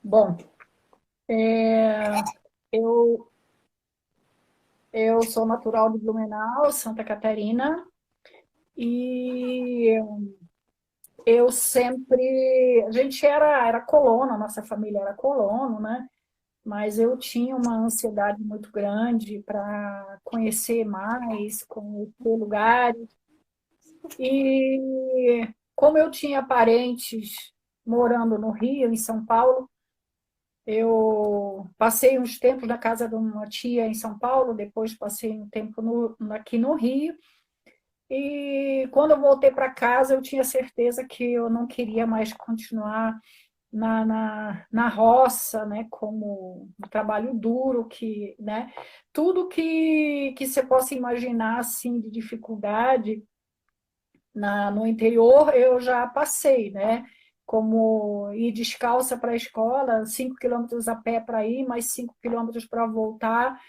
Bom, é, eu, eu sou natural de Blumenau, Santa Catarina, e eu sempre. A gente era colono, a nossa família era colono, né? Mas eu tinha uma ansiedade muito grande para conhecer mais, conhecer lugares. E como eu tinha parentes morando no Rio, em São Paulo, eu passei uns tempos na casa de uma tia em São Paulo, depois passei um tempo aqui no Rio. E quando eu voltei para casa, eu tinha certeza que eu não queria mais continuar na roça, né, como um trabalho duro, né, tudo que você possa imaginar assim, de dificuldade no interior, eu já passei, né? Como ir descalça para a escola, 5 quilômetros a pé para ir, mais 5 quilômetros para voltar,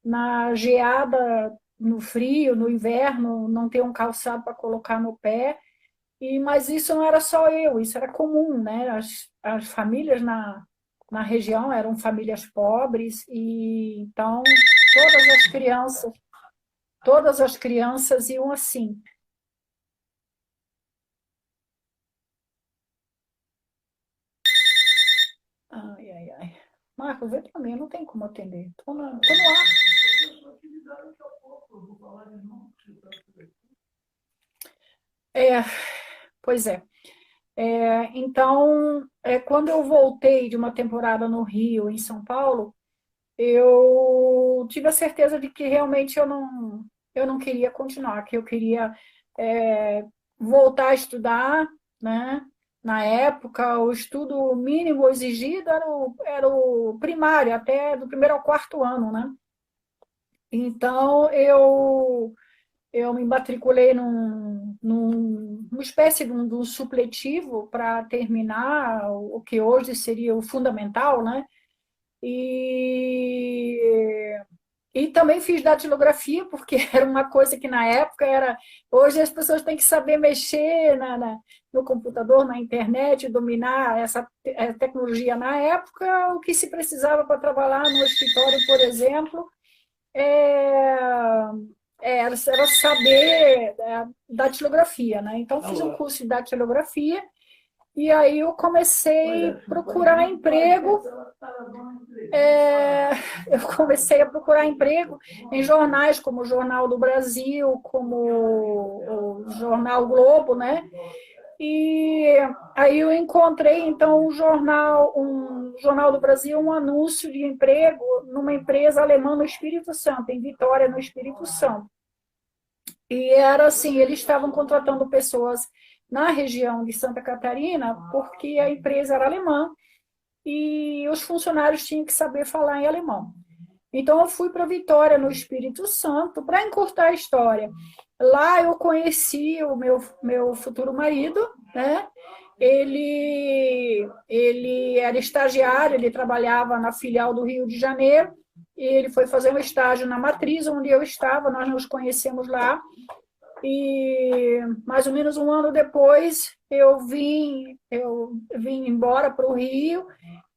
na geada, no frio, no inverno, não ter um calçado para colocar no pé. Mas isso não era só eu, isso era comum, né? As famílias na região eram famílias pobres, e então todas as crianças iam assim. Ai, ai, ai. Marco, vê para mim, não tem como atender. Tô no ar. É, pois é. Então, quando eu voltei de uma temporada no Rio, em São Paulo, eu tive a certeza de que realmente eu não queria continuar, que eu queria é, voltar a estudar, né? Na época, o estudo mínimo exigido era o primário, até do primeiro ao quarto ano, né? Então, eu me matriculei numa espécie de um supletivo para terminar o que hoje seria o fundamental, né? E, e também fiz datilografia, porque era uma coisa que na época era. Hoje as pessoas têm que saber mexer no computador, na internet, dominar essa tecnologia. Na época, o que se precisava para trabalhar no escritório, por exemplo, é, era saber datilografia, né? Então, fiz um curso de datilografia e aí eu comecei a procurar emprego. é, eu comecei a procurar emprego em jornais como o Jornal do Brasil, como o Jornal Globo, né? E aí eu encontrei então um jornal do Brasil, um anúncio de emprego numa empresa alemã no Espírito Santo, em Vitória, no Espírito Santo. E era assim, eles estavam contratando pessoas na região de Santa Catarina, porque a empresa era alemã e os funcionários tinham que saber falar em alemão. Então eu fui para Vitória, no Espírito Santo, para encurtar a história. Lá eu conheci o meu futuro marido, né? Ele era estagiário, ele trabalhava na filial do Rio de Janeiro, e ele foi fazer um estágio na matriz onde eu estava, nós nos conhecemos lá, e mais ou menos um ano depois eu vim embora para o Rio,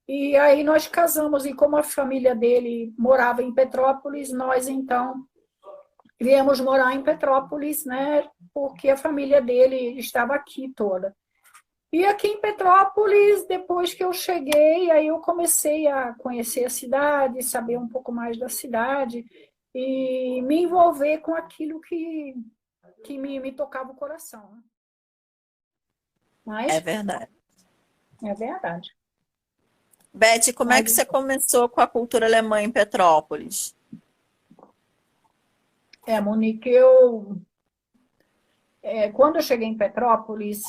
e aí nós casamos, e como a família dele morava em Petrópolis, nós então viemos morar em Petrópolis, né? Porque a família dele estava aqui toda. E aqui em Petrópolis, depois que eu cheguei, aí eu comecei a conhecer a cidade, saber um pouco mais da cidade e me envolver com aquilo que me tocava o coração, né? É Mas verdade. é verdade. Beth, como é Mas que você começou com a cultura alemã em Petrópolis? Monique, quando eu cheguei em Petrópolis,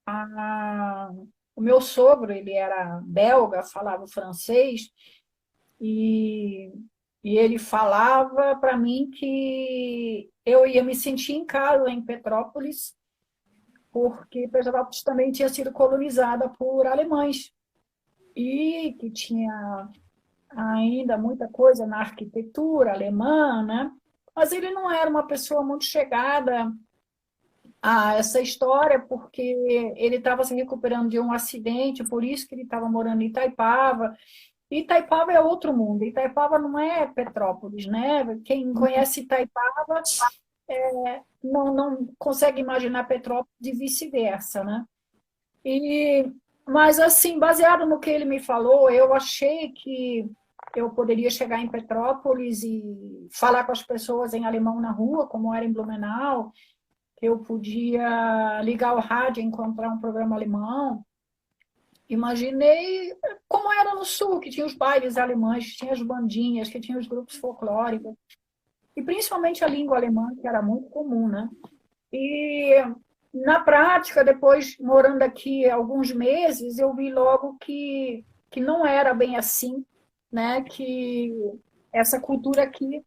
a, o meu sogro, ele era belga, falava francês, e, e ele falava para mim que eu ia me sentir em casa em Petrópolis, porque Petrópolis também tinha sido colonizada por alemães, e que tinha ainda muita coisa na arquitetura alemã, né? Mas ele não era uma pessoa muito chegada essa história, porque ele estava se recuperando de um acidente, por isso que ele estava morando em Itaipava. Itaipava é outro mundo, Itaipava não é Petrópolis, né? Quem conhece Itaipava não consegue imaginar Petrópolis e vice-versa, né? E, mas, assim, baseado no que ele me falou, eu achei que eu poderia chegar em Petrópolis e falar com as pessoas em alemão na rua, como era em Blumenau, que eu podia ligar o rádio e encontrar um programa alemão. Imaginei como era no Sul, que tinha os bailes alemães, que tinha as bandinhas, que tinha os grupos folclóricos, e principalmente a língua alemã, que era muito comum, né? E na prática, depois morando aqui alguns meses, eu vi logo que não era bem assim, né? Que essa cultura aqui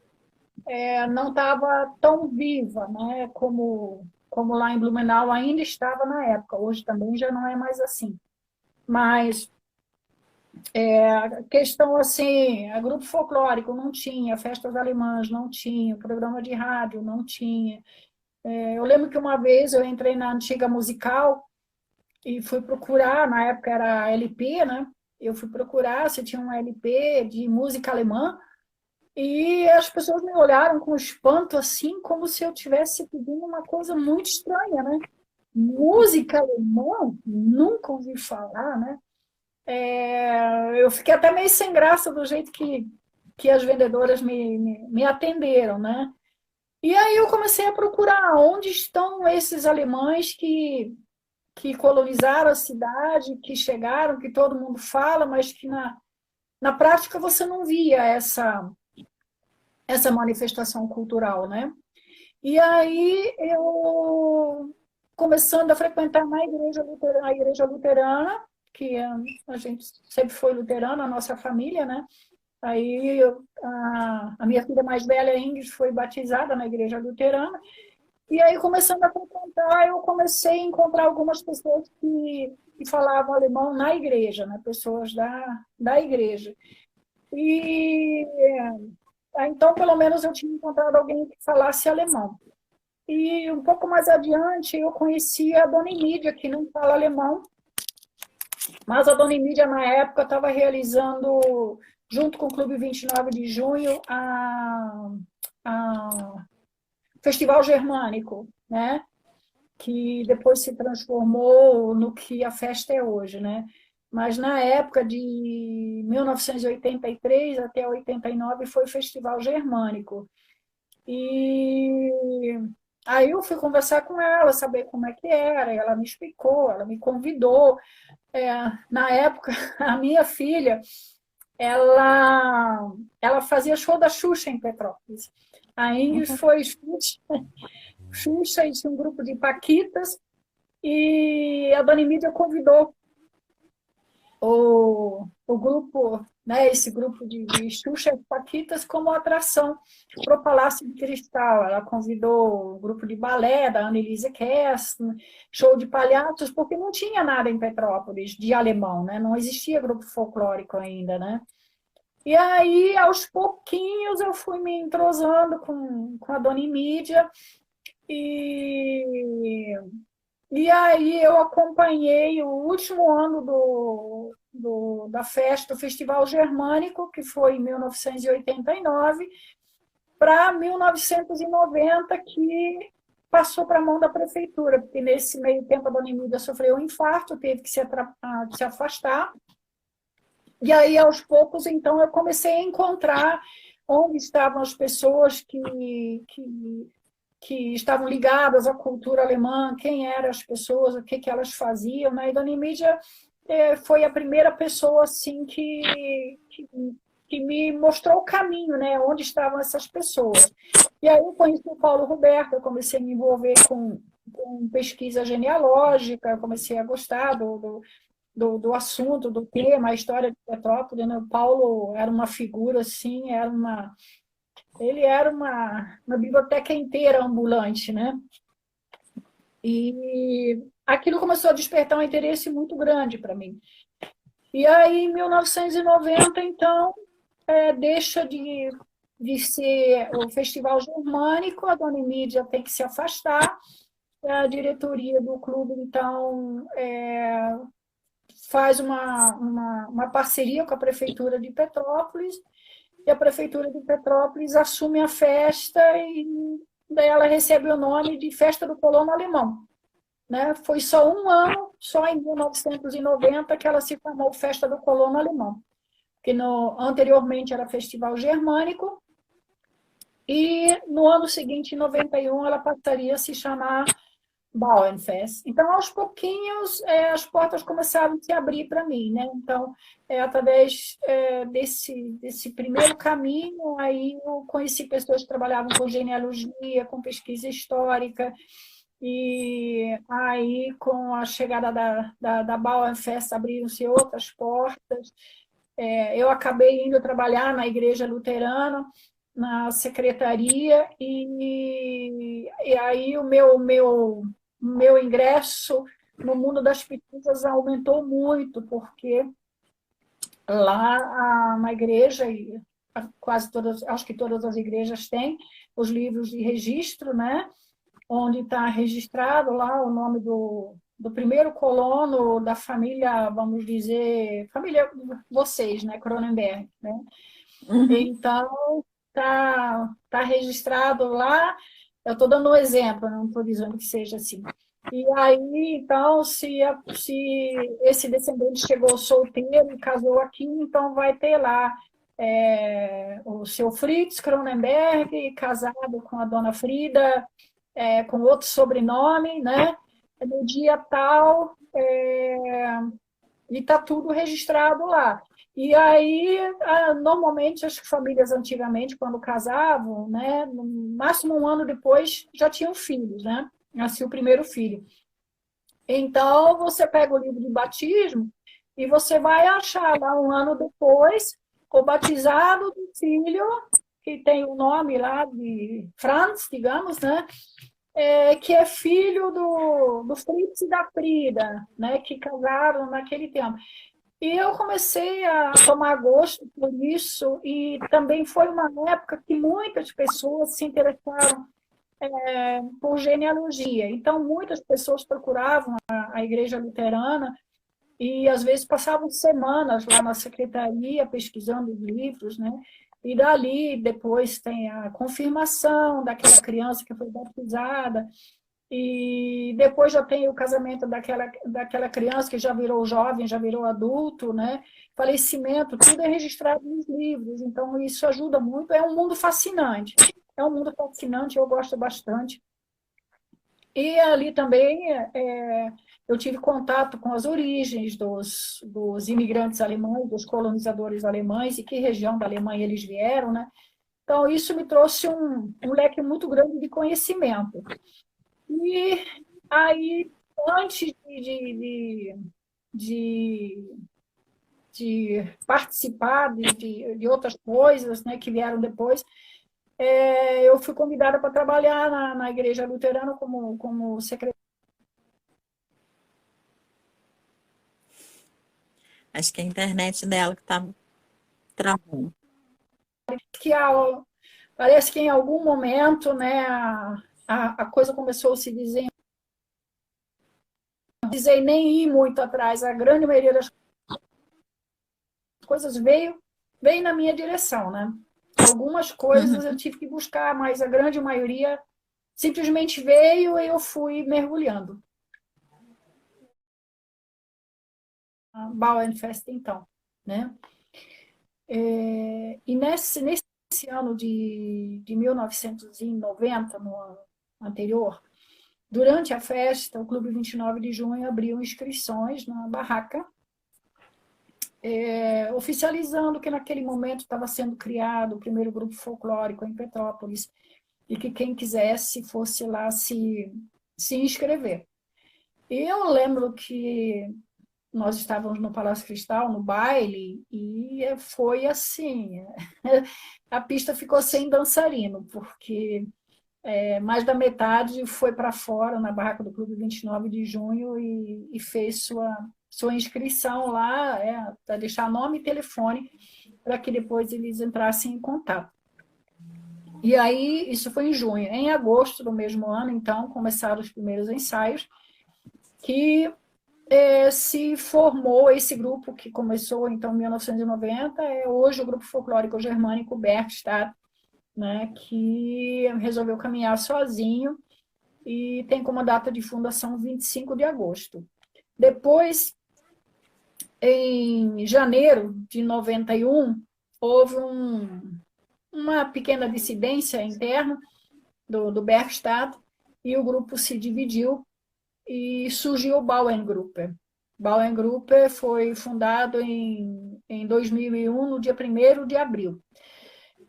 não estava tão viva, né? Como lá em Blumenau ainda estava na época. Hoje também já não é mais assim. Mas a questão assim, a grupo folclórico não tinha, festas alemãs não tinha, programa de rádio não tinha. Eu lembro que uma vez eu entrei na antiga musical e fui procurar, na época era LP, né? Eu fui procurar se tinha um LP de música alemã e as pessoas me olharam com espanto, assim, como se eu tivesse pedindo uma coisa muito estranha, né? Música alemã? Nunca ouvi falar, né? Eu fiquei até meio sem graça do jeito que as vendedoras me atenderam, né? E aí eu comecei a procurar onde estão esses alemães que colonizaram a cidade, que chegaram, que todo mundo fala, mas que na prática você não via essa manifestação cultural, né? E aí eu, começando a frequentar a igreja luterana, que a gente sempre foi luterana, a nossa família, né? Aí a minha filha mais velha, Ingrid, foi batizada na igreja luterana. E aí, começando a frequentar, eu comecei a encontrar algumas pessoas que falavam alemão na igreja, né? Pessoas da igreja. E então, pelo menos, eu tinha encontrado alguém que falasse alemão. E um pouco mais adiante, eu conheci a Dona Emídia, que não fala alemão, mas a Dona Emídia, na época, estava realizando, junto com o Clube 29 de Junho, a Festival Germânico, né? Que depois se transformou no que a festa é hoje, né? Mas na época de 1983 até 89 foi o Festival Germânico. E aí eu fui conversar com ela, saber como é que era, ela me explicou, ela me convidou. Na época, a minha filha, ela fazia show da Xuxa em Petrópolis. A Ingrid foi Xuxa e tinha um grupo de paquitas e a Dona Emília convidou o grupo, né, esse grupo de Xuxa e paquitas como atração para o Palácio de Cristal. Ela convidou o grupo de balé da Anneliese Kersten, show de palhaços, porque não tinha nada em Petrópolis de alemão, né? Não existia grupo folclórico ainda, né? E aí, aos pouquinhos, eu fui me entrosando com a Dona Emília e e aí eu acompanhei o último ano da festa do Festival Germânico, que foi em 1989, para 1990, que passou para a mão da prefeitura, porque nesse meio tempo a Dona Emília sofreu um infarto, teve que se afastar. E aí, aos poucos, então, eu comecei a encontrar onde estavam as pessoas que estavam ligadas à cultura alemã, quem eram as pessoas, o que elas faziam, né? E Dona Emília foi a primeira pessoa assim que me mostrou o caminho, né? Onde estavam essas pessoas. E aí eu conheci o Paulo Roberto, eu comecei a me envolver com pesquisa genealógica, comecei a gostar do assunto, do tema, a história de Petrópolis, né? O Paulo era uma figura assim, ele era uma biblioteca inteira ambulante, né? E aquilo começou a despertar um interesse muito grande para mim. E aí, em 1990, então, deixa de ser o Festival Germânico, a Dona Emídia tem que se afastar, a diretoria do clube, então, faz uma parceria com a Prefeitura de Petrópolis, e a Prefeitura de Petrópolis assume a festa e daí ela recebe o nome de Festa do Colono Alemão. Né? Foi só um ano, só em 1990, que ela se chamou Festa do Colono Alemão, que anteriormente era Festival Germânico, e no ano seguinte, em 91, ela passaria a se chamar Bauernfest. Então, aos pouquinhos, as portas começaram a se abrir para mim, né? Então, através desse primeiro caminho, aí eu conheci pessoas que trabalhavam com genealogia, com pesquisa histórica, e aí, com a chegada da Bauernfest, abriram-se outras portas. Eu acabei indo trabalhar na igreja luterana, na secretaria, e aí o meu ingresso no mundo das pesquisas aumentou muito, porque lá na igreja, e quase todas, acho que todas as igrejas têm os livros de registro, né? Onde está registrado lá o nome do primeiro colono da família, vamos dizer, família vocês, né? Cronenberg, né? Uhum. Então, tá registrado lá. Eu estou dando um exemplo, não estou dizendo que seja assim. E aí, então, se esse descendente chegou solteiro e casou aqui, então vai ter lá o seu Fritz Cronenberg, casado com a dona Frida, com outro sobrenome, né? No dia tal, e está tudo registrado lá. E aí, normalmente, as famílias antigamente, quando casavam, né, no máximo um ano depois, já tinham filhos, né? Nascia o primeiro filho. Então, você pega o livro de batismo e você vai achar lá um ano depois o batizado do filho, que tem o nome lá de Franz, digamos, né? Que é filho do Fritz e da Frida, né? Que casaram naquele tempo. E eu comecei a tomar gosto por isso, e também foi uma época que muitas pessoas se interessaram por genealogia. Então, muitas pessoas procuravam a igreja luterana e, às vezes, passavam semanas lá na secretaria pesquisando os livros, né? E dali, depois, tem a confirmação daquela criança que foi batizada, e depois já tem o casamento daquela criança que já virou jovem, já virou adulto, né? Falecimento, tudo é registrado nos livros, então isso ajuda muito. É um mundo fascinante. É um mundo fascinante, eu gosto bastante. E ali também eu tive contato com as origens dos imigrantes alemães, dos colonizadores alemães, e que região da Alemanha eles vieram, né? Então, isso me trouxe um leque muito grande de conhecimento. E aí, antes de, de participar de outras coisas, né, que vieram depois, eu fui convidada para trabalhar na Igreja Luterana como secretária. Acho que é a internet dela que está travando. Parece que em algum momento, né, a coisa começou a se dizer nem ir muito atrás. A grande maioria das coisas veio na minha direção, né? Algumas coisas eu Uhum. tive que buscar, mas a grande maioria simplesmente veio e eu fui mergulhando. A Bauernfest, então, né? E nesse ano de 1990, no ano anterior, durante a festa, o Clube 29 de Junho abriu inscrições na barraca, oficializando que naquele momento estava sendo criado o primeiro grupo folclórico em Petrópolis, e que quem quisesse fosse lá se inscrever. E eu lembro que nós estávamos no Palácio Cristal, no baile, e foi assim, a pista ficou sem dançarino, porque mais da metade foi para fora, na barraca do Clube 29 de Junho, e fez sua inscrição lá, para deixar nome e telefone, para que depois eles entrassem em contato. E aí, isso foi em junho. Em agosto do mesmo ano, então, começaram os primeiros ensaios, que se formou esse grupo que começou, então, em 1990, é hoje o Grupo Folclórico Germânico Bergstadt, né, que resolveu caminhar sozinho e tem como data de fundação 25 de agosto. Depois, em janeiro de 91, houve uma pequena dissidência interna do Bergstadt e o grupo se dividiu e surgiu o Bauerngruppe. Bauerngruppe foi fundado em 2001, no dia 1º de abril.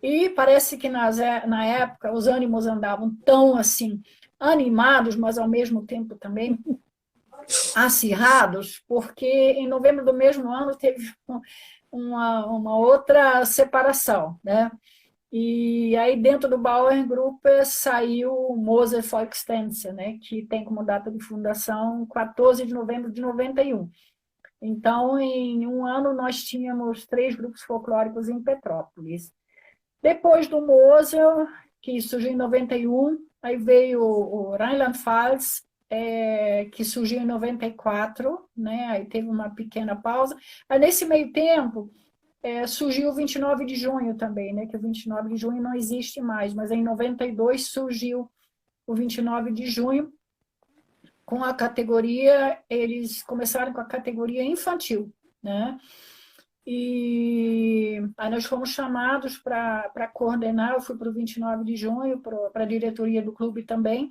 E parece que na época os ânimos andavam tão assim animados, mas ao mesmo tempo também acirrados, porque em novembro do mesmo ano teve uma outra separação, né? E aí dentro do Bauer Group saiu o Moser Volkstänze, né? Que tem como data de fundação 14 de novembro de 91. Então, em um ano, nós tínhamos 3 grupos folclóricos em Petrópolis. Depois do Moser, que surgiu em 91, aí veio o Rheinland-Pfalz, que surgiu em 94, né? Aí teve uma pequena pausa. Aí, nesse meio tempo, surgiu o 29 de junho também, né? Que o 29 de junho não existe mais, mas em 92 surgiu o 29 de junho com a categoria, eles começaram com a categoria infantil, né? E aí nós fomos chamados para coordenar, eu fui para o 29 de junho, para a diretoria do clube também.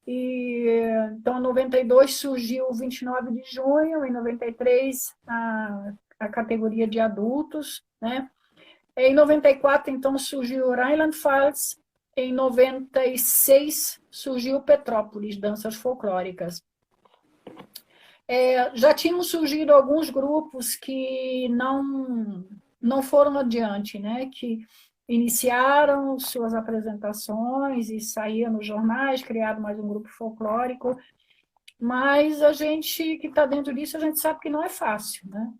E então, em 92 surgiu o 29 de junho, em 93 a categoria de adultos, né? Em 94, então, surgiu o Rheinland-Pfalz, em 96 surgiu Petrópolis, danças folclóricas. Já tinham surgido alguns grupos que não foram adiante, né? Que iniciaram suas apresentações e saíam nos jornais, criaram mais um grupo folclórico, mas a gente que está dentro disso, a gente sabe que não é fácil, né?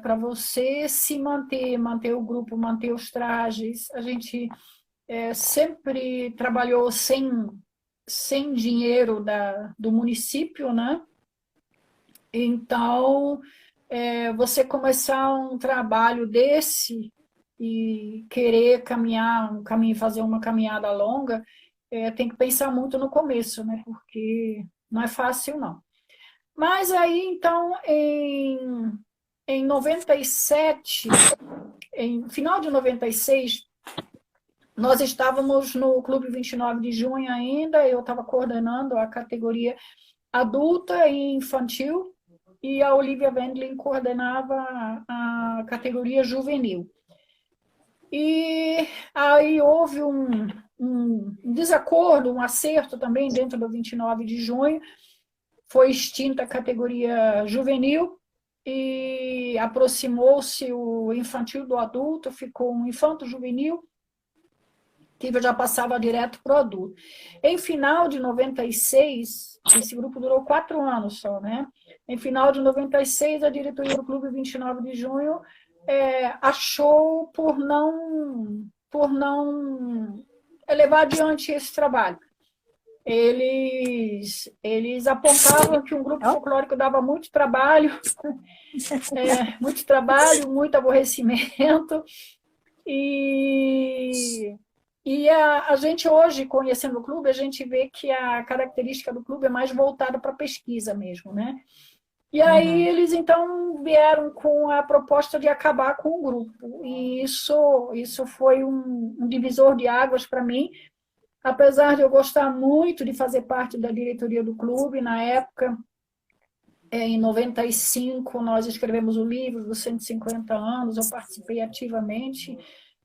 Para você se manter o grupo, manter os trajes, a gente sempre trabalhou sem dinheiro do município, né? Então, você começar um trabalho desse e querer fazer uma caminhada longa, tem que pensar muito no começo, né? Porque não é fácil, não. Mas aí, então, em 97, em final de 96, nós estávamos no Clube 29 de Junho ainda, eu estava coordenando a categoria adulta e infantil, e a Olivia Wendling coordenava a categoria juvenil. E aí houve um desacordo, um acerto também dentro do 29 de junho, foi extinta a categoria juvenil e aproximou-se o infantil do adulto, ficou um infanto-juvenil, que já passava direto para o adulto. Em final de 96, esse grupo durou 4 anos só, né? Em final de 96, a diretoria do Clube 29 de Junho achou por não levar adiante esse trabalho. Eles apontavam que um grupo folclórico dava muito trabalho, muito aborrecimento, e a gente hoje, conhecendo o clube, a gente vê que a característica do clube é mais voltada para a pesquisa mesmo, né? E aí eles, então, vieram com a proposta de acabar com o grupo. E isso foi um divisor de águas para mim, apesar de eu gostar muito de fazer parte da diretoria do clube. Na época, em 95, nós escrevemos o livro dos 150 anos, eu participei ativamente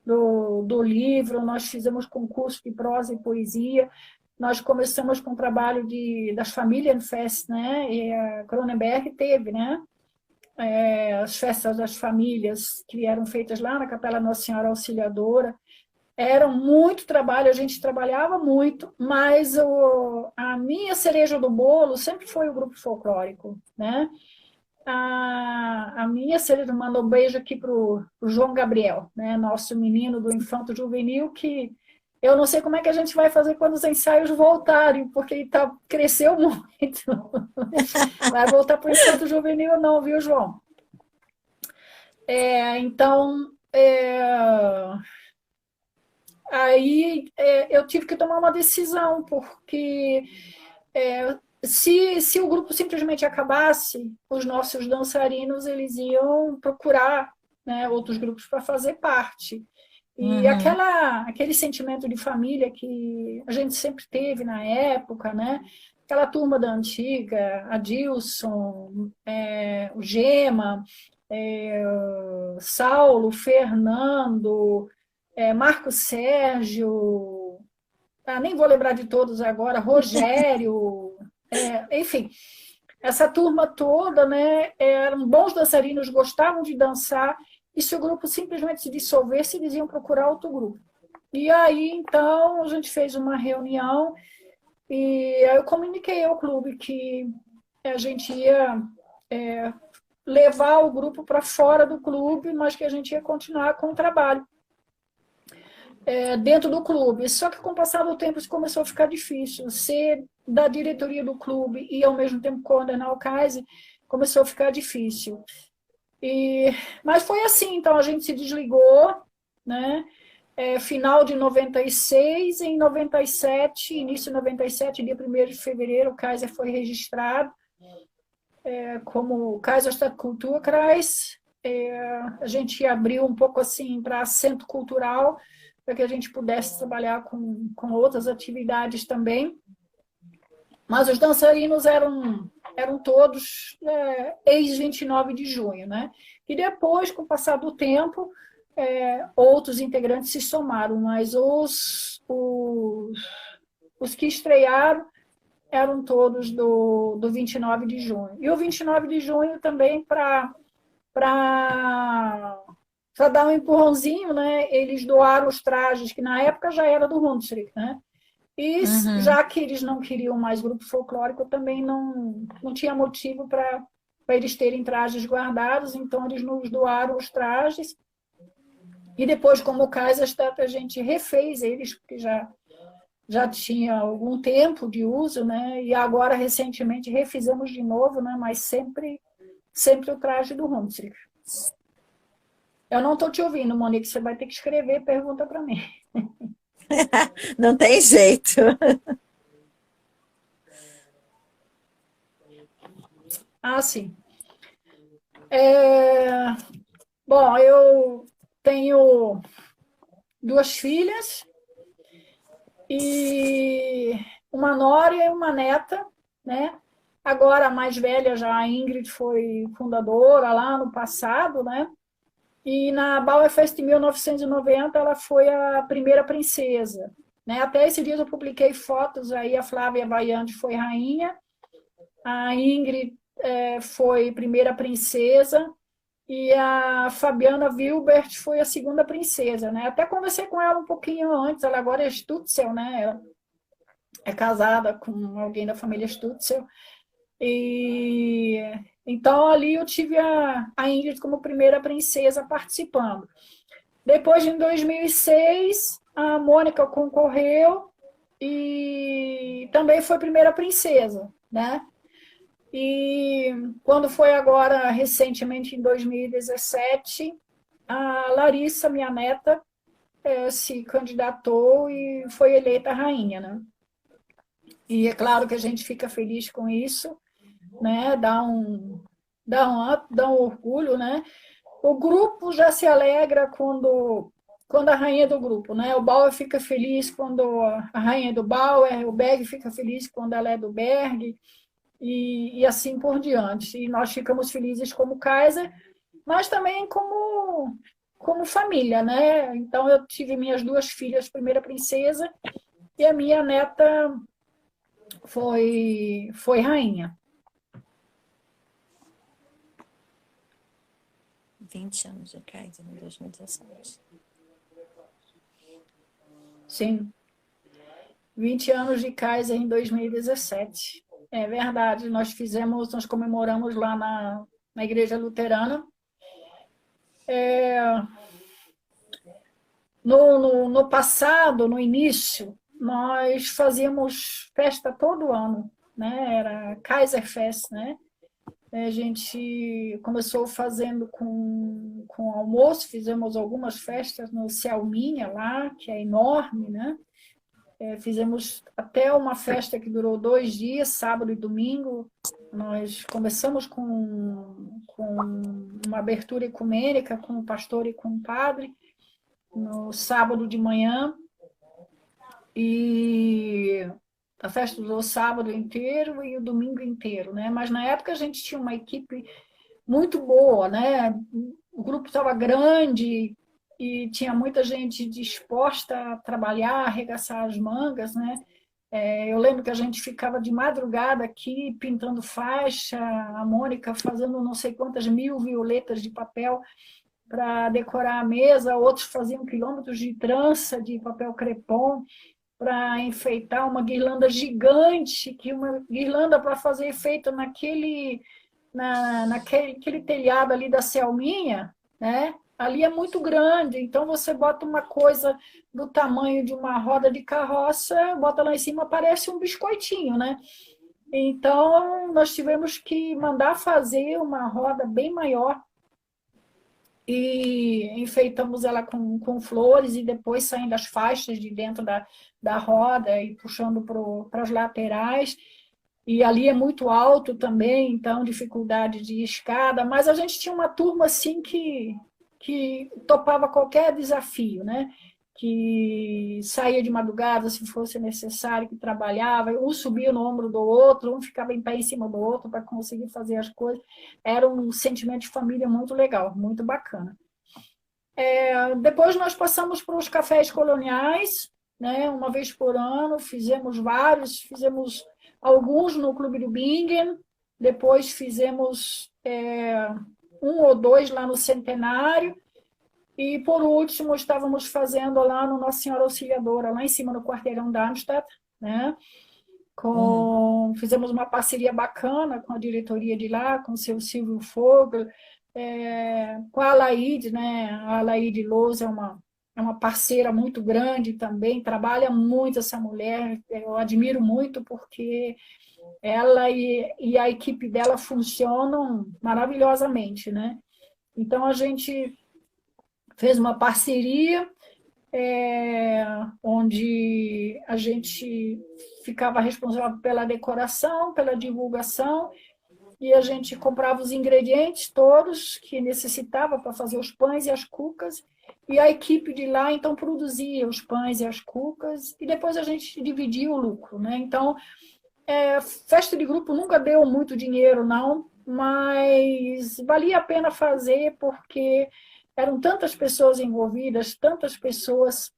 do livro, nós fizemos concurso de prosa e poesia, nós começamos com o trabalho das Familienfest, né? E a Cronenberg teve, né? As festas das famílias que eram feitas lá na Capela Nossa Senhora Auxiliadora. Era muito trabalho, a gente trabalhava muito, mas a minha cereja do bolo sempre foi o grupo folclórico, né? a minha Celina manda um beijo aqui para o João Gabriel, né? Nosso menino do Infanto Juvenil, que eu não sei como é que a gente vai fazer quando os ensaios voltarem, porque ele cresceu muito. Vai voltar para o Infanto Juvenil não, viu, João? Então, aí eu tive que tomar uma decisão, porque se o grupo simplesmente acabasse, os nossos dançarinos eles iam procurar, né, outros grupos para fazer parte. E Uhum, aquele sentimento de família que a gente sempre teve na época, né? Aquela turma da antiga, Adilson, o Gema, é, Saulo, Fernando, Marco Sérgio, nem vou lembrar de todos agora, Rogério, enfim, essa turma toda, né, eram bons dançarinos, gostavam de dançar, e se o grupo simplesmente se dissolvesse, eles iam procurar outro grupo. E aí, então, a gente fez uma reunião e eu comuniquei ao clube que a gente ia levar o grupo para fora do clube, mas que a gente ia continuar com o trabalho dentro do clube. Só que com o passar do tempo isso começou a ficar difícil. Ser da diretoria do clube e ao mesmo tempo coordenar o CAISE começou a ficar difícil. Mas foi assim, então a gente se desligou, né? Final de 96, em 97, início de 97, dia 1º de fevereiro, o Kaiser foi registrado como Kaiserstadt Kulturkreis. A gente abriu um pouco assim para centro cultural, para que a gente pudesse trabalhar com outras atividades também. Mas os dançarinos eram todos ex-29 de junho, né? E depois, com o passar do tempo, outros integrantes se somaram, mas os que estrearam eram todos do 29 de junho. E o 29 de junho também para dar um empurrãozinho, né? Eles doaram os trajes, que na época já era do Hunsrück, né? E uhum. já que eles não queriam mais grupo folclórico, também não tinha motivo para eles terem trajes guardados, então eles nos doaram os trajes. E depois, como o Kaiserstadt, a gente refez eles, porque já tinha algum tempo de uso, né? E agora, recentemente, refizemos de novo, né? Mas sempre o traje do Hunsrück. Eu não estou te ouvindo, Monique, você vai ter que escrever pergunta para mim. Não tem jeito. Ah, sim. Bom, eu tenho duas filhas e uma nora e uma neta, né? Agora a mais velha já, a Ingrid, foi fundadora lá no passado, né? E na Bauerfest em 1990 ela foi a primeira princesa, né? Até esse dia eu publiquei fotos aí, a Flávia Baiandi foi rainha, a Ingrid foi primeira princesa, e a Fabiana Wilbert foi a segunda princesa, né? Até conversei com ela um pouquinho antes, ela agora é Stutzel, né? Ela é casada com alguém da família Stutzel. E então ali eu tive a Ingrid como primeira princesa participando. Depois, em 2006, a Mônica concorreu e também foi primeira princesa, né? E quando foi agora, recentemente, em 2017, a Larissa, minha neta, se candidatou e foi eleita rainha, né? E é claro que a gente fica feliz com isso, né? Dá um orgulho, né? O grupo já se alegra quando a rainha do grupo, né? O Bauer fica feliz quando a rainha é do Bauer, o Berg fica feliz quando ela é do Berg, e assim por diante. E nós ficamos felizes como Kaiser, mas também como família, né? Então eu tive minhas duas filhas, primeira princesa, e a minha neta foi rainha. 20 anos de Kaiser em 2017. Sim, 20 anos de Kaiser em 2017. É verdade, nós comemoramos lá na igreja luterana. No passado, no início, nós fazíamos festa todo ano, né? Era Kaiserfest, né? A gente começou fazendo com almoço, fizemos algumas festas no Selminha lá, que é enorme, né? Fizemos até uma festa que durou 2 dias, sábado e domingo. Nós começamos com uma abertura ecumênica com o pastor e com o padre, no sábado de manhã, e a festa durou o sábado inteiro e o domingo inteiro, né? Mas na época a gente tinha uma equipe muito boa, né? O grupo estava grande e tinha muita gente disposta a trabalhar, arregaçar as mangas, né? Eu lembro que a gente ficava de madrugada aqui pintando faixa, a Mônica fazendo não sei quantas mil violetas de papel para decorar a mesa, outros faziam quilômetros de trança de papel crepom para enfeitar uma guirlanda gigante, que uma guirlanda para fazer efeito naquele telhado ali da Selminha, né? Ali é muito grande, então você bota uma coisa do tamanho de uma roda de carroça, bota lá em cima, parece um biscoitinho, né? Então, nós tivemos que mandar fazer uma roda bem maior e enfeitamos ela com flores e depois saindo as faixas de dentro da roda e puxando para as laterais. E ali é muito alto também, então dificuldade de escada, mas a gente tinha uma turma assim que topava qualquer desafio, né? Que saía de madrugada se fosse necessário, que trabalhava, um subia no ombro do outro, um ficava em pé em cima do outro para conseguir fazer as coisas. Era um sentimento de família muito legal, muito bacana. Depois nós passamos para os cafés coloniais, né? Uma vez por ano, fizemos vários, fizemos alguns no Clube do Bingen, depois fizemos um ou dois lá no Centenário, e por último estávamos fazendo lá no Nossa Senhora Auxiliadora, lá em cima no quarteirão da Darmstadt, né? Fizemos uma parceria bacana com a diretoria de lá, com o seu Silvio Fogel, com a Alaide, né? A Alaide Lousa é uma parceira muito grande também, trabalha muito essa mulher, eu admiro muito porque ela e a equipe dela funcionam maravilhosamente, né? Então a gente fez uma parceria onde a gente ficava responsável pela decoração, pela divulgação, e a gente comprava os ingredientes todos que necessitava para fazer os pães e as cucas, e a equipe de lá, então, produzia os pães e as cucas, e depois a gente dividia o lucro, né? Então, festa de grupo nunca deu muito dinheiro, não, mas valia a pena fazer porque eram tantas pessoas envolvidas, tantas pessoas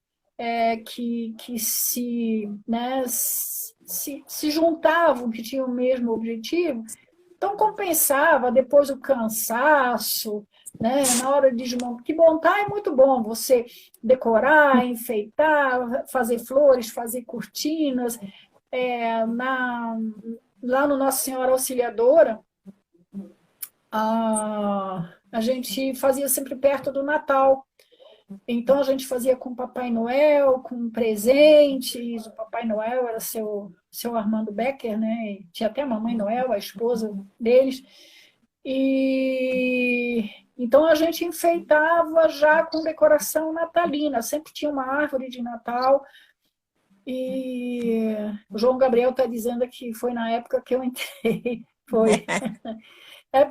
que se juntavam, que tinham o mesmo objetivo, então compensava depois o cansaço, né? Na hora de desmontar, que montar é muito bom, você decorar, enfeitar, fazer flores, fazer cortinas, é, na, lá no Nossa Senhora Auxiliadora, a gente fazia sempre perto do Natal. Então, a gente fazia com o Papai Noel, com presentes. O Papai Noel era seu Armando Becker, né? E tinha até a Mamãe Noel, a esposa deles. E então a gente enfeitava já com decoração natalina. Sempre tinha uma árvore de Natal. E o João Gabriel está dizendo que foi na época que eu entrei. Foi. Era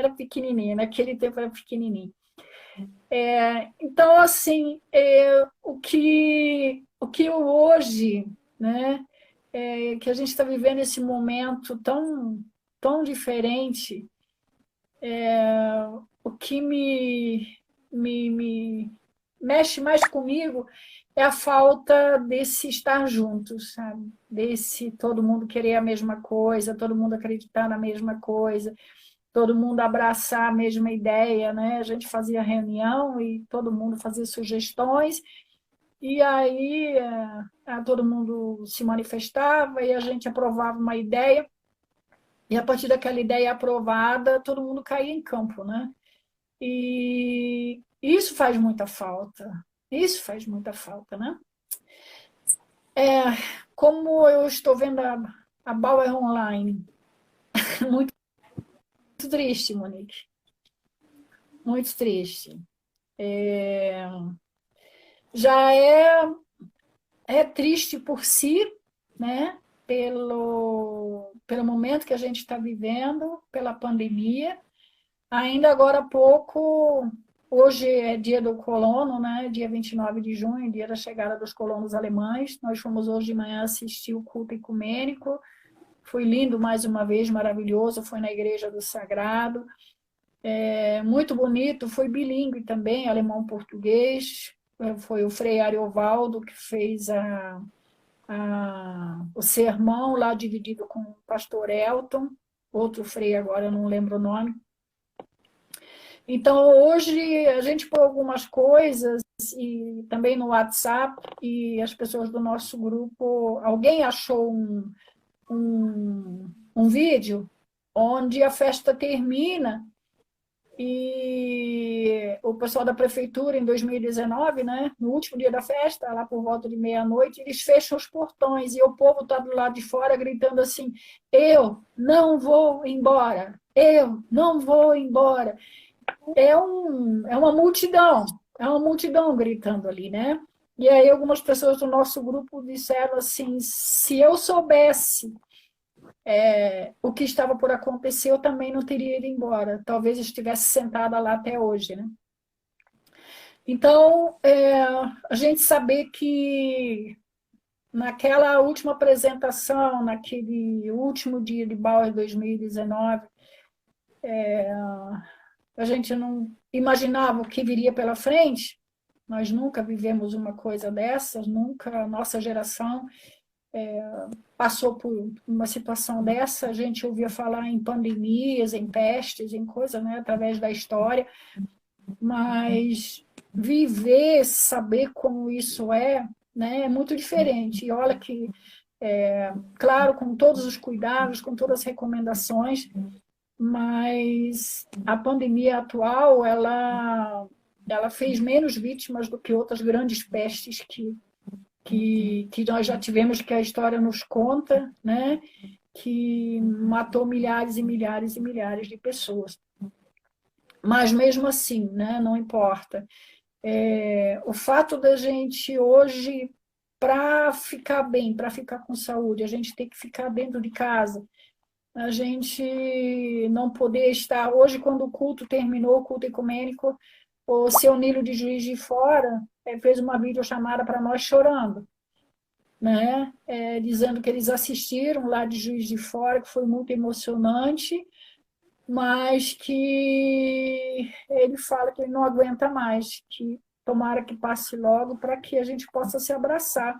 pequenininho, naquele tempo era pequenininho. Então, assim, o que hoje, né, que a gente está vivendo esse momento tão, tão diferente, o que me mexe mais comigo é a falta desse estar juntos, sabe? Desse todo mundo querer a mesma coisa, todo mundo acreditar na mesma coisa, todo mundo abraçar a mesma ideia, né? A gente fazia reunião e todo mundo fazia sugestões, e aí todo mundo se manifestava e a gente aprovava uma ideia. E a partir daquela ideia aprovada, todo mundo caía em campo, né? E isso faz muita falta. Isso faz muita falta, né? Como eu estou vendo a Bauer online, muito triste, Monique, muito triste. Já é triste por si, né? Pelo momento que a gente está vivendo, pela pandemia. Ainda agora há pouco, hoje é dia do colono, né? Dia 29 de junho, dia da chegada dos colonos alemães. Nós fomos hoje de manhã assistir o culto ecumênico. Foi lindo mais uma vez, maravilhoso. Foi na Igreja do Sagrado. Muito bonito, foi bilíngue também, alemão-português. Foi o Frei Ariovaldo que fez o sermão lá dividido com o pastor Elton, outro frei agora eu não lembro o nome. Então hoje a gente pôs algumas coisas e também no WhatsApp e as pessoas do nosso grupo, alguém achou um vídeo onde a festa termina e o pessoal da prefeitura, em 2019, né, no último dia da festa, lá por volta de meia-noite, eles fecham os portões e o povo está do lado de fora gritando assim: eu não vou embora, eu não vou embora. É uma multidão gritando ali, né? E aí algumas pessoas do nosso grupo disseram assim: se eu soubesse o que estava por acontecer, eu também não teria ido embora. Talvez estivesse sentada lá até hoje, né? Então, a gente saber que naquela última apresentação, naquele último dia de Bauer 2019, a gente não imaginava o que viria pela frente. Nós nunca vivemos uma coisa dessas, nunca a nossa geração passou por uma situação dessa. A gente ouvia falar em pandemias, em pestes, em coisas, né, através da história, mas viver, saber como isso né, é muito diferente. E olha que, claro, com todos os cuidados, com todas as recomendações, mas a pandemia atual, ela fez menos vítimas do que outras grandes pestes que nós já tivemos, que a história nos conta, né? Que matou milhares e milhares e milhares de pessoas. Mas mesmo assim, né? Não importa. O fato da gente hoje, para ficar bem, para ficar com saúde, a gente tem que ficar dentro de casa. A gente não poder estar... Hoje, quando o culto terminou, o culto ecumênico, o seu Nílio de Juiz de Fora fez uma videochamada para nós chorando, né? Dizendo que eles assistiram lá de Juiz de Fora, que foi muito emocionante, mas que ele fala que ele não aguenta mais, que tomara que passe logo para que a gente possa se abraçar.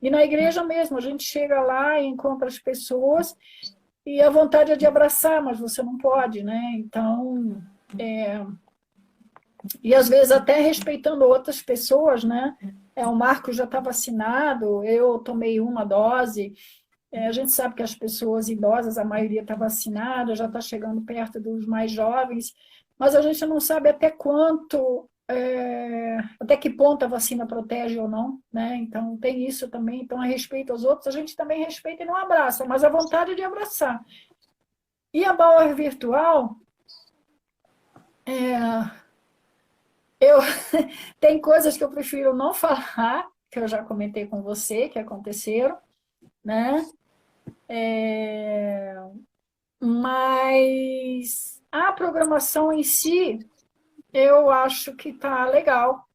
E na igreja mesmo, a gente chega lá e encontra as pessoas e a vontade é de abraçar, mas você não pode, né? Então, e às vezes até respeitando outras pessoas, né? O Marcos já está vacinado, eu tomei uma dose, a gente sabe que as pessoas idosas, a maioria está vacinada, já está chegando perto dos mais jovens, mas a gente não sabe até quanto, até que ponto a vacina protege ou não, né? Então tem isso também. Então, a respeito aos outros, a gente também respeita e não abraça, mas a vontade de abraçar. E a Bauer virtual, eu tem coisas que eu prefiro não falar, que eu já comentei com você, que aconteceram, né? Mas a programação em si, eu acho que está legal.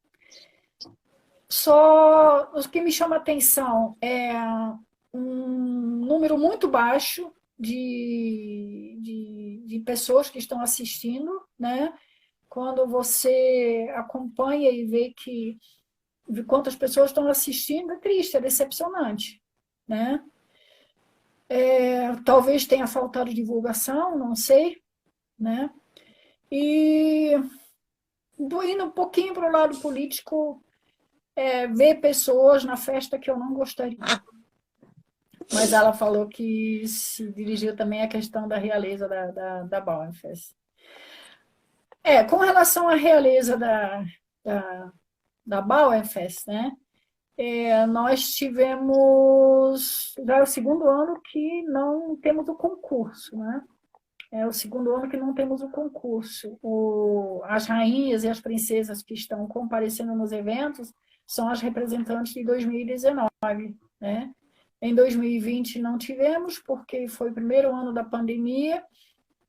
Só o que me chama atenção é um número muito baixo de pessoas que estão assistindo, né? Quando você acompanha e vê que quantas pessoas estão assistindo, é triste, é decepcionante, né? Talvez tenha faltado divulgação, não sei, né? E indo um pouquinho para o lado político, ver pessoas na festa que eu não gostaria. mas ela falou que se dirigiu também à questão da realeza da Bauernfest. Com relação à realeza da, da Bauernfest, né? Nós tivemos, já é o segundo ano que não temos o concurso, né? É o segundo ano que não temos o concurso. As rainhas e as princesas que estão comparecendo nos eventos são as representantes de 2019, né? Em 2020 não tivemos, porque foi o primeiro ano da pandemia,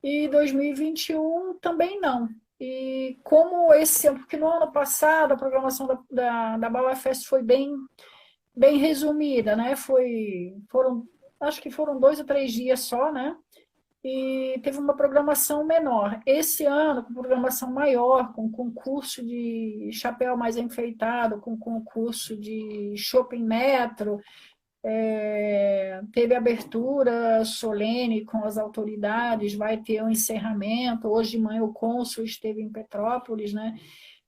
e 2021 também não. E como esse ano, porque no ano passado a programação da Bauerfest foi bem resumida, né? Acho que foram 2 ou 3 dias só, né? E teve uma programação menor. Esse ano, com programação maior, com concurso de chapéu mais enfeitado, com concurso de shopping metro, teve abertura solene com as autoridades, vai ter um encerramento. Hoje de manhã o cônsul esteve em Petrópolis, né?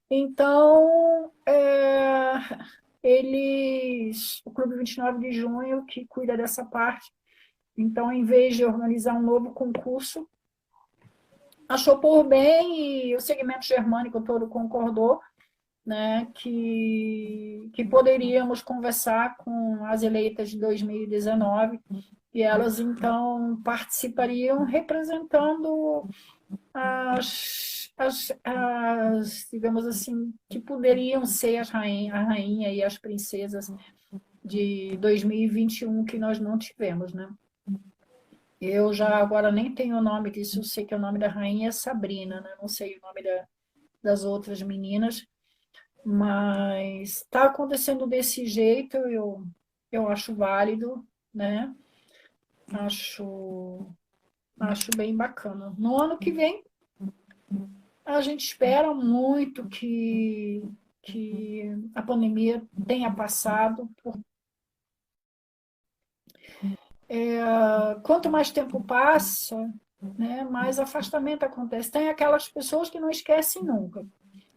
Então, o Clube 29 de Junho, que cuida dessa parte, então, em vez de organizar um novo concurso, achou por bem, e o segmento germânico todo concordou, né, que poderíamos conversar com as eleitas de 2019, e elas, então, participariam representando digamos assim, que poderiam ser a rainha e as princesas de 2021 que nós não tivemos, né? Eu já agora nem tenho o nome disso, eu sei que o nome da rainha é Sabrina, né? Não sei o nome das outras meninas, mas está acontecendo desse jeito, eu acho válido, né? Acho, acho bem bacana. No ano que vem, a gente espera muito que a pandemia tenha passado. Quanto mais tempo passa, né, mais afastamento acontece. Tem aquelas pessoas que não esquecem nunca,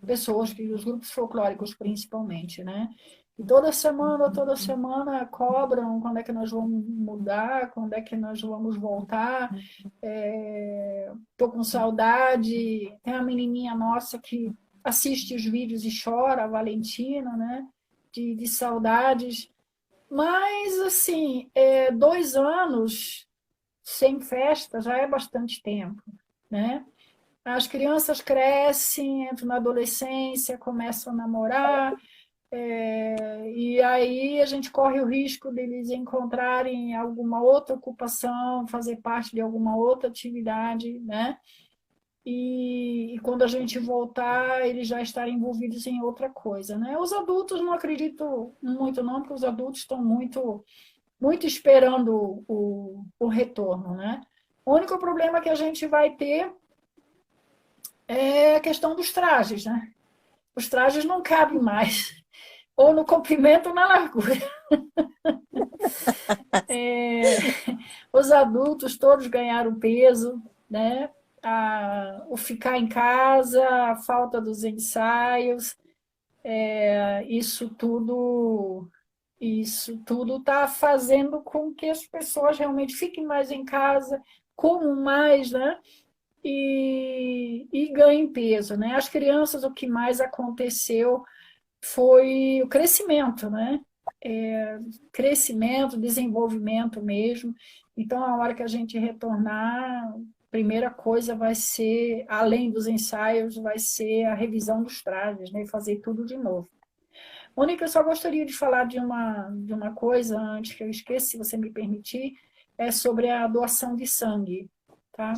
pessoas que os grupos folclóricos principalmente, né? E toda semana cobram quando é que nós vamos mudar, quando é que nós vamos voltar. Tô com saudade. Tem uma menininha nossa que assiste os vídeos e chora, a Valentina, né? De saudades. Mas, assim, 2 anos sem festa já é bastante tempo, né? As crianças crescem, entram na adolescência, começam a namorar, e aí a gente corre o risco deles encontrarem alguma outra ocupação, fazer parte de alguma outra atividade, né? E quando a gente voltar, eles já estarem envolvidos em outra coisa, né? Os adultos não acredito muito não, porque os adultos estão muito esperando o retorno, né? O único problema que a gente vai ter é a questão dos trajes, né? Os trajes não cabem mais, ou no comprimento ou na largura. É, os adultos todos ganharam peso, né? O ficar em casa, a falta dos ensaios, isso tudo está fazendo com que as pessoas realmente fiquem mais em casa, comam mais, né? E ganhem peso, né? As crianças, o que mais aconteceu foi o crescimento, né? Crescimento, desenvolvimento mesmo. Então, a hora que a gente retornar, a primeira coisa vai ser, além dos ensaios, vai ser a revisão dos trajes, né? Fazer tudo de novo. Mônica, eu só gostaria de falar de uma coisa antes que eu esqueça, se você me permitir, é sobre a doação de sangue, tá?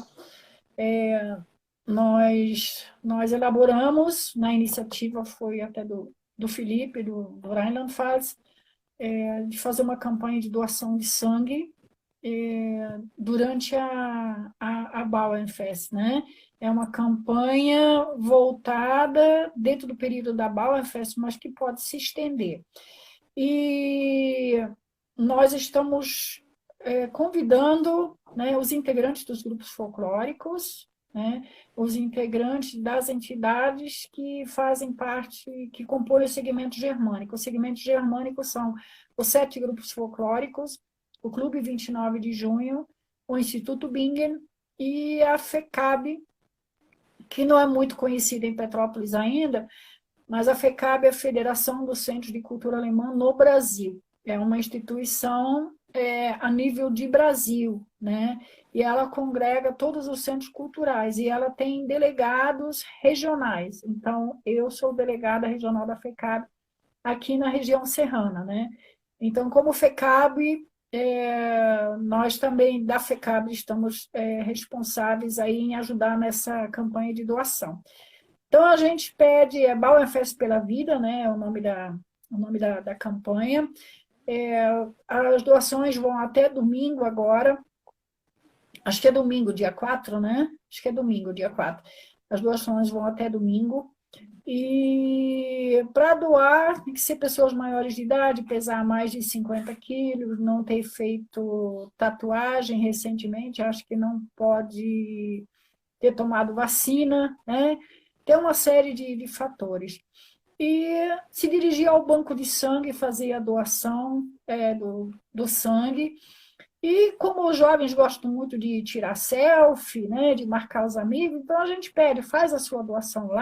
Nós elaboramos, na iniciativa foi até do Felipe, do Rheinland-Pfalz, de fazer uma campanha de doação de sangue durante a Bauernfest, né? É uma campanha voltada dentro do período da Bauernfest, mas que pode se estender. E nós estamos convidando, né, os integrantes dos grupos folclóricos, né, os integrantes das entidades que fazem parte, que compõem o segmento germânico. O segmento germânico são os 7 grupos folclóricos, o Clube 29 de Junho, o Instituto Bingen e a FECAB, que não é muito conhecida em Petrópolis ainda, mas a FECAB é a Federação dos Centros de Cultura Alemã no Brasil. É uma instituição a nível de Brasil, né? E ela congrega todos os centros culturais e ela tem delegados regionais. Então, eu sou delegada regional da FECAB aqui na região serrana, né? Então, como FECAB, nós também da FECAB estamos responsáveis aí em ajudar nessa campanha de doação. Então, a gente pede, Bauernfest pela Vida, né? É o nome da campanha. As doações vão até domingo agora, acho que é domingo, dia 4, né? Acho que é domingo, dia 4. As doações vão até domingo. E para doar, tem que ser pessoas maiores de idade, pesar mais de 50 quilos, não ter feito tatuagem recentemente, acho que não pode ter tomado vacina, né? Tem uma série de fatores. E se dirigir ao banco de sangue, fazer a doação do sangue. E como os jovens gostam muito de tirar selfie, né, de marcar os amigos, então a gente pede, faz a sua doação lá.